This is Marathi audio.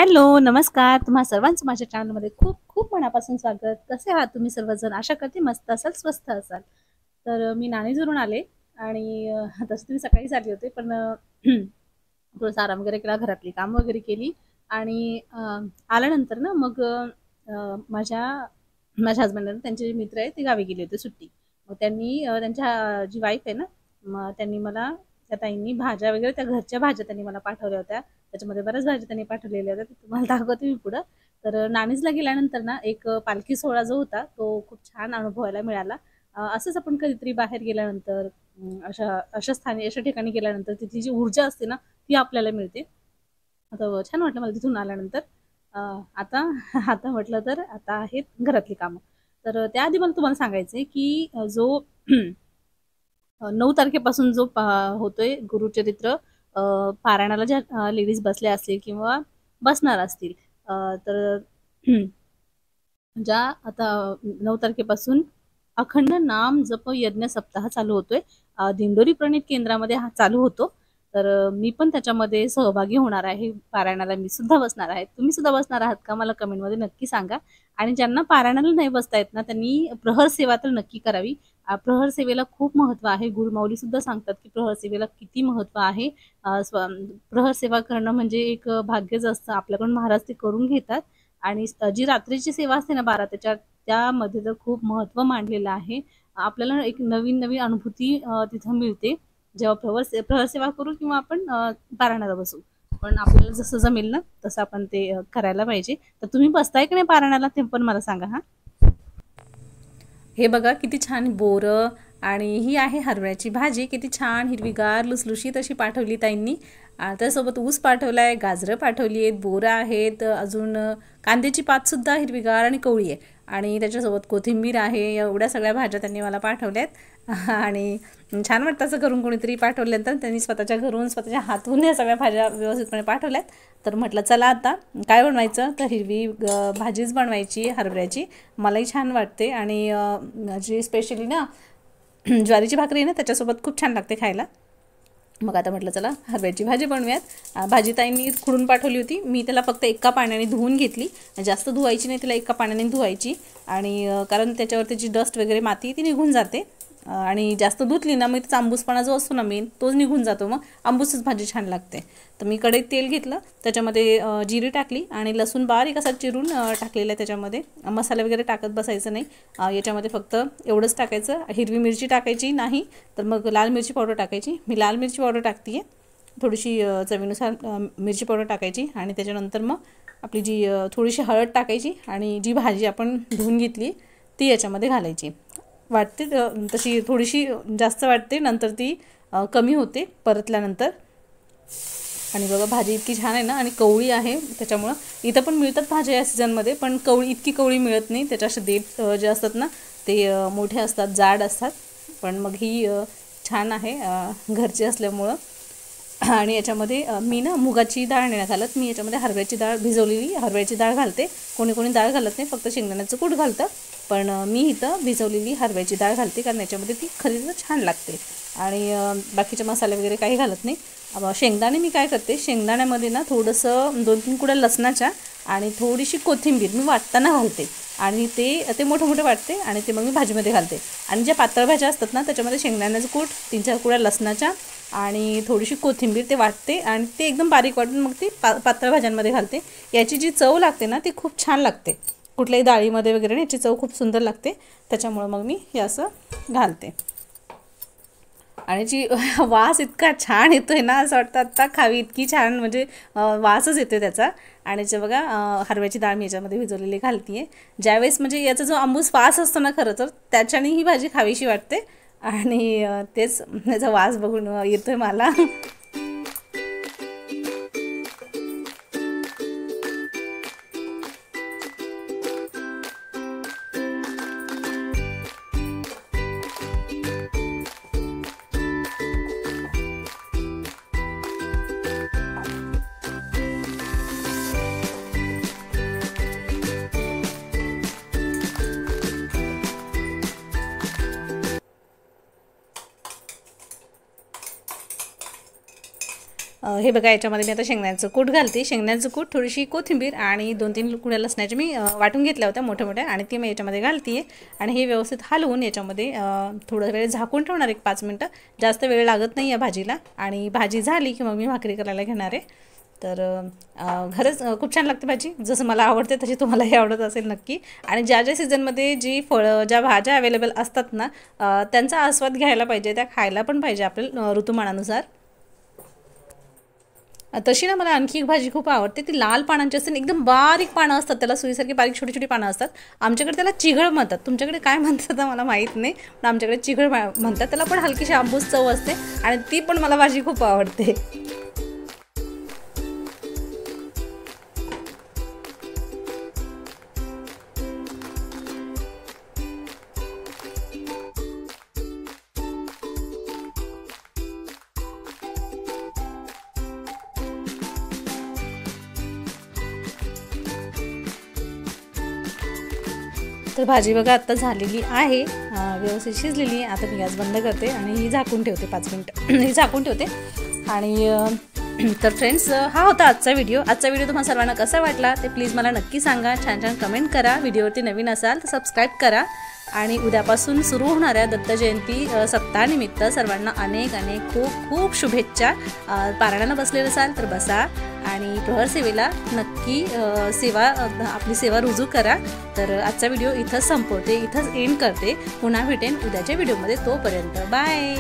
हॅलो, नमस्कार. तुम्हा सर्वांचं माझ्या चॅनलमध्ये खूप खूप मनापासून स्वागत. कसे आहात तुम्ही सर्वजण? आशा करते मस्त असाल, स्वस्थ असाल. तर मी नाणीजवळून आले आणि तसं तुम्ही सकाळीच आले होते, पण थोडासा आराम वगैरे केला, घरातली कामं वगैरे केली आणि आल्यानंतर ना मग माझ्या माझ्या हसबंडने त्यांचे जे मित्र आहेत ते गावी गेले होते सुट्टी. मग त्यांनी त्यांच्या जी वाईफ आहे ना, मग त्यांनी मला त्या ताईंनी भाज्या वगैरे त्या घरच्या भाज्या त्यांनी मला पाठवल्या होत्या. त्याच्यामध्ये बऱ्याच भाज्या त्यांनी पाठवलेल्या होत्या. ते तुम्हाला दाखवते मी पुढं. तर नाणीजला गेल्यानंतर ना एक पालखी सोहळा जो होता तो खूप छान अनुभवायला मिळाला. असंच आपण कधीतरी बाहेर गेल्यानंतर अशा अशा स्थानी अशा ठिकाणी गेल्यानंतर तिथली जी ऊर्जा असते ना ती आपल्याला मिळते. आता छान वाटलं मला तिथून आल्यानंतर. आता आता म्हटलं तर आता आहेत घरातली कामं. तर त्याआधी मला तुम्हाला सांगायचंय की जो 9 तारखेपासून जो होतोय गुरुचरित्र पारायणाला ज्या लेडीज बसल्या असतील किंवा बसणार असतील, तर ज्या आता 9 तारखेपासून अखंड नाम जप यज्ञ सप्ताह चालू होतोय. दिंडोरी प्रणीत केंद्रामध्ये हा चालू होतो. तर मी पण त्याच्यामध्ये सहभागी होणार आहे. पारायणाला मी सुद्धा बसणार आहे. तुम्ही सुद्धा बसणार आहात का? मला कमेंटमध्ये नक्की सांगा. आणि ज्यांना पारायणाला नाही बसता येत ना, त्यांनी प्रहर सेवा तर नक्की करावी. प्रहर सेवेला खूप महत्त्व आहे. गुरुमाऊली सुद्धा सांगतात, की प्रहर सेवेला किती महत्त्व आहे. प्रहर सेवा करणं म्हणजे एक भाग्यच असतं. आपल्याकडून महाराज ते करून घेतात आणि जी रात्रीची सेवा असते ना 12 त्यामध्ये तर खूप महत्त्व मांडलेलं आहे. आपल्याला एक नवीन अनुभूती तिथं मिळते. जेव्हा प्रहर सेवा करू किंवा आपण पारायणाला बसू. पण आपल्याला जसं जमेल ना तसं आपण ते करायला पाहिजे. तर तुम्ही बसताय की नाही पारायणाला ते पण मला सांगा हां. हे बघा किती छान बोरं आणि ही आहे हरभऱ्याची भाजी. किती छान हिरवीगार लुसलुशीत अशी पाठवली ताईंनी. त्यासोबत ऊस पाठवलाय, गाजरं पाठवली आहेत, बोरं आहेत, अजून कांद्याची पातसुद्धा हिरवीगार आणि कवळी आहे आणि त्याच्यासोबत कोथिंबीर आहे. एवढ्या सगळ्या भाज्या त्यांनी मला पाठवल्यात आणि छान वाटतं असं करून कोणीतरी पाठवल्यानंतर. त्यांनी स्वतःच्या घरून स्वतःच्या हातून या सगळ्या भाज्या व्यवस्थितपणे पाठवल्यात. तर म्हटलं चला आता काय बनवायचं, तर हिरवी भाजीच बनवायची हरभऱ्याची. मलाही छान वाटते आणि जी स्पेशली ना ज्वारीची भाकरी ना त्याच्यासोबत खूप छान लागते खायला. मग आता म्हटलं चला हरभऱ्याची भाजी बनवूयात. भाजी ताईंनी खुडून पाठवली होती. मी त्याला फक्त एका पाण्याने धुवून घेतली. जास्त धुवायची नाही, तिला एका पाण्याने धुवायची आणि कारण त्याच्यावरती जी डस्ट वगैरे माती ती निघून जाते आणि जास्त धुतली ना मग त्याचा आंबूसपणा जो असतो ना मेन तोच निघून जातो. मग आंबूसच भाजी छान लागते. तर मी कढईत तेल घेतलं, त्याच्यामध्ये जिरी टाकली आणि लसूण बारीक असा चिरून टाकलेला आहे. त्याच्यामध्ये मसाला वगैरे टाकत बसायचं नाही. याच्यामध्ये फक्त एवढंच टाकायचं. हिरवी मिरची टाकायची नाही, तर मग लाल मिरची पावडर टाकायची. मी लाल मिरची पावडर टाकते आहे. थोडीशी चवीनुसार मिरची पावडर टाकायची आणि त्याच्यानंतर मग आपली जी थोडीशी हळद टाकायची आणि जी भाजी आपण धुवून घेतली ती याच्यामध्ये घालायची. वाटते तशी थोडीशी जास्त वाटते, नंतर ती कमी होते परतल्यानंतर. आणि बघा भाजी इतकी छान आहे ना आणि कवळी आहे. त्याच्यामुळं इथं पण मिळतात भाज्या या सीझनमध्ये, पण इतकी कवळी मिळत नाही. त्याच्या असे देठ जे असतात ना ते मोठे असतात, जाड असतात. पण मग ही छान आहे घरची असल्यामुळं. आणि याच्यामध्ये मी ना मुगाची डाळ नाही घालत, मी याच्यामध्ये हरभऱ्याची डाळ भिजवलेली हरभऱ्याची डाळ घालते. कोणी कोणी डाळ घालत नाही, फक्त शेंगदाण्याचं कूट घालतं. पण मी इथं भिजवलेली हरभऱ्याची डाळ घालते, कारण याच्यामध्ये ती खरीच छान लागते. आणि बाकीचे मसाले वगैरे काही घालत नाही. शेंगदाणे मी काय करते, शेंगदाण्यामध्ये ना थोडंसं 2-3 कुड्या लसणाच्या आणि थोडीशी कोथिंबीर मी वाटताना घालते आणि ते मोठे मोठे वाटते आणि ते मग मी भाजीमध्ये घालते. आणि ज्या पातळ भाज्या असतात ना त्याच्यामध्ये शेंगदाण्याचं कूट, 3-4 कुड्या लसणाच्या आणि थोडीशी कोथिंबीर ते वाटते आणि ते एकदम बारीक वाटून मग ती पातळ भाज्यांमध्ये घालते. याची जी चव लागते ना ती खूप छान लागते. कुठल्याही डाळीमध्ये वगैरे याची चव खूप सुंदर लागते. त्याच्यामुळं मग मी हे असं घालते. आणि जी वास इतका छान येतो आहे ना, असं वाटतं आत्ता खावी, इतकी छान म्हणजे वासच येतो त्याचा. आणि जे बघा हरभऱ्याची डाळ मी याच्यामध्ये भिजवलेली घालते आहे. ज्यावेळेस म्हणजे याचा जो आंबूस वास असतो ना खरं तर त्याच्याने ही भाजी खावीशी वाटते आणि तेच त्याचा वास बघून येतो आहे मला. हे बघा, याच्यामध्ये मी आता शेंगदाण्याचं कूट घालते. शेंगदाण्याचं कूट, थोडीशी कोथिंबीर आणि 2-3 कुड्या लसणाच्या मी वाटून घेतल्या होत्या मोठ्या मोठ्या, आणि ती मी याच्यामध्ये घालते. आणि हे व्यवस्थित हलवून याच्यामध्ये थोडा वेळ झाकून ठेवणार, 1-5 मिनटं. जास्त वेळ लागत नाही या भाजीला. आणि भाजी झाली की मग मी भाकरी करायला घेणार आहे. तर खरंच खूप छान लागते भाजी. जसं मला आवडते तशी तुम्हालाही आवडत असेल नक्की. आणि ज्या ज्या सीझनमध्ये जी फळं, ज्या भाज्या अवेलेबल असतात ना, त्यांचा आस्वाद घ्यायला पाहिजे, त्या खायला पण पाहिजे आपल्या ऋतुमानानुसार. तशी ना मला आणखी एक भाजी खूप आवडते. ती लाल पानांची असते, एकदम बारीक पानं असतात, त्याला सुईसारखी बारीक छोटी छोटी पानं असतात. आमच्याकडे त्याला चिघळ म्हणतात, तुमच्याकडे काय म्हणतात मला माहीत नाही, पण आमच्याकडे चिघळ म्हणतात त्याला. पण हलकीशी आंबूस चव असते आणि ती पण मला भाजी खूप आवडते. तर भाजी बघा आत्ता झालेली आहे, व्यवस्थित शिजलेली आहे. आता मी गॅस बंद करते आणि ही झाकून ठेवते 5 मिनटं. ही झाकून ठेवते. आणि तर फ्रेंड्स, हा होता आजचा व्हिडिओ. आजचा व्हिडिओ तुम्हाला सर्वांना कसा वाटला ते प्लीज मला नक्की सांगा. छान छान कमेंट करा. व्हिडिओवरती नवीन असाल तर सबस्क्राईब करा. आणि उद्यापासून सुरू होणाऱ्या दत्त जयंती सप्ताहानिमित्त सर्वांना अनेक अनेक खूप खूप शुभेच्छा. पारायणाला बसलेले असाल तर बसा आणि प्रहर सेवेला नक्की आपली सेवा रुजू करा. तर आजचा व्हिडिओ इथंच संपवते, इथंच एंड करते. पुन्हा भेटेन उद्याच्या व्हिडिओमध्ये. तोपर्यंत बाय.